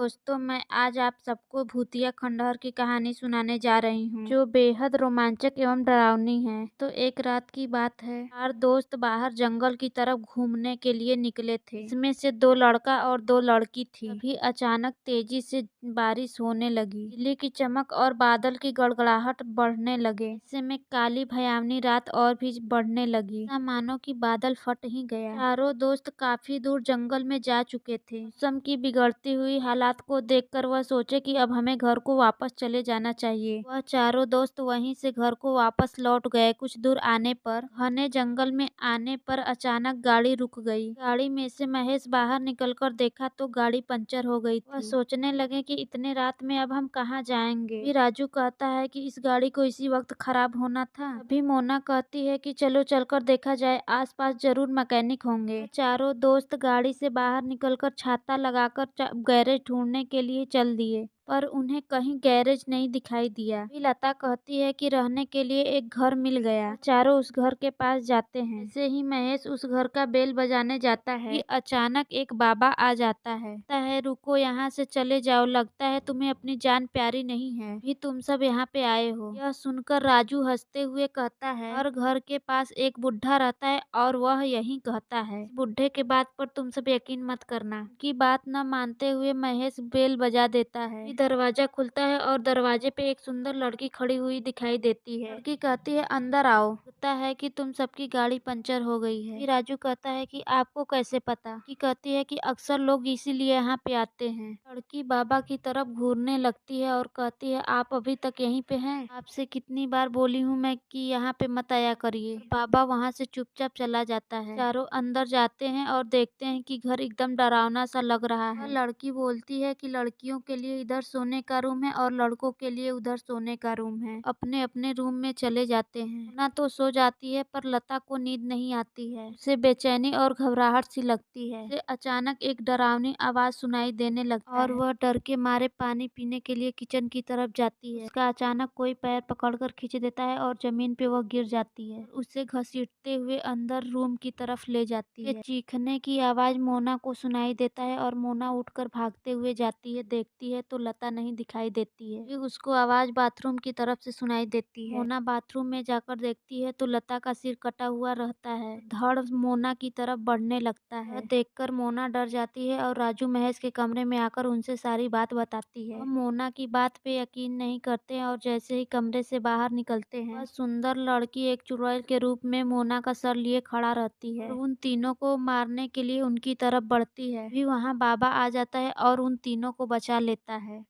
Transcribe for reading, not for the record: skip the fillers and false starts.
दोस्तों, मैं आज आप सबको भूतिया खंडहर की कहानी सुनाने जा रही हूँ, जो बेहद रोमांचक एवं डरावनी है। तो एक रात की बात है, 4 दोस्त बाहर जंगल की तरफ घूमने के लिए निकले थे। इसमें से 2 लड़का और 2 लड़की थी। अभी अचानक तेजी से बारिश होने लगी। बिजली की चमक और बादल की गड़गड़ाहट बढ़ने लगे। ऐसे में काली भयावनी रात और भी बढ़ने लगी। ऐसा मानो कि बादल फट ही गया। चारों दोस्त काफी दूर जंगल में जा चुके थे। मौसम की बिगड़ती हुई हालात को देखकर वह सोचे कि अब हमें घर को वापस चले जाना चाहिए। वह चारों दोस्त वहीं से घर को वापस लौट गए। कुछ दूर आने पर घने जंगल में आने पर अचानक गाड़ी रुक गई। गाड़ी में से महेश बाहर निकलकर देखा तो गाड़ी पंचर हो गई थी। वह सोचने लगे कि इतने रात में अब हम कहाँ जाएंगे। फिर राजू कहता है कि इस गाड़ी को इसी वक्त खराब होना था। अभी मोना कहती है कि चलो चलकर देखा जाए, आसपास जरूर मैकेनिक होंगे। चारों दोस्त गाड़ी से बाहर निकलकर छाता लगाकर गैरेज ढूंढने के लिए चल दिए, पर उन्हें कहीं गैरेज नहीं दिखाई दिया। अभी लता कहती है कि रहने के लिए एक घर मिल गया। चारों उस घर के पास जाते हैं। ऐसे ही महेश उस घर का बेल बजाने जाता है कि अचानक एक बाबा आ जाता है। कहता है, रुको, यहाँ से चले जाओ, लगता है तुम्हें अपनी जान प्यारी नहीं है, भी तुम सब यहाँ पे आए हो। यह सुनकर राजू हंसते हुए कहता है, हर घर के पास एक बुढ़ा रहता है और वह यही कहता है। इस बुढ़े के बात पर तुम सब यकीन मत करना। की बात न मानते हुए महेश बेल बजा देता है। दरवाजा खुलता है और दरवाजे पे एक सुंदर लड़की खड़ी हुई दिखाई देती है। लड़की कहती है, अंदर आओ। कहता है कि तुम सबकी गाड़ी पंचर हो गई है। फिर राजू कहता है कि आपको कैसे पता। की कहती है कि अक्सर लोग इसीलिए यहाँ पे आते हैं। लड़की बाबा की तरफ घूरने लगती है और कहती है, आप अभी तक यहीं पे हैं? आपसे कितनी बार बोली हूँ मैं कि यहाँ पे मत आया करिए। बाबा वहाँ से चुपचाप चला जाता है। चारों अंदर जाते हैं और देखते हैं कि घर एकदम डरावना सा लग रहा है। लड़की बोलती है कि लड़कियों के लिए इधर सोने का रूम है और लड़कों के लिए उधर सोने का रूम है। अपने अपने रूम में चले जाते हैं। ना तो सो जाती है, पर लता को नींद नहीं आती है। उसे बेचैनी और घबराहट सी लगती है। उसे अचानक एक डरावनी आवाज सुनाई देने लगती है और वह डर के मारे पानी पीने के लिए किचन की तरफ जाती है। उसका अचानक कोई पैर पकड़कर खींच देता है और जमीन पे वह गिर जाती है। उसे घसीटते हुए अंदर रूम की तरफ ले जाती है। चीखने की आवाज मोना को सुनाई देता है और मोना उठकर भागते हुए जाती है। देखती है तो लता नहीं दिखाई देती है। फिर उसको आवाज बाथरूम की तरफ से सुनाई देती है। मोना बाथरूम में जाकर देखती है तो लता का सिर कटा हुआ रहता है। धड़ मोना की तरफ बढ़ने लगता है। देखकर मोना डर जाती है और राजू महेश के कमरे में आकर उनसे सारी बात बताती है। मोना की बात पे यकीन नहीं करते और जैसे ही कमरे से बाहर निकलते हैं, वह सुंदर लड़की एक चुड़ैल के रूप में मोना का सर लिए खड़ा रहती है। उन तीनों को मारने के लिए उनकी तरफ बढ़ती है। भी वहाँ बाबा आ जाता है और उन तीनों को बचा लेता है।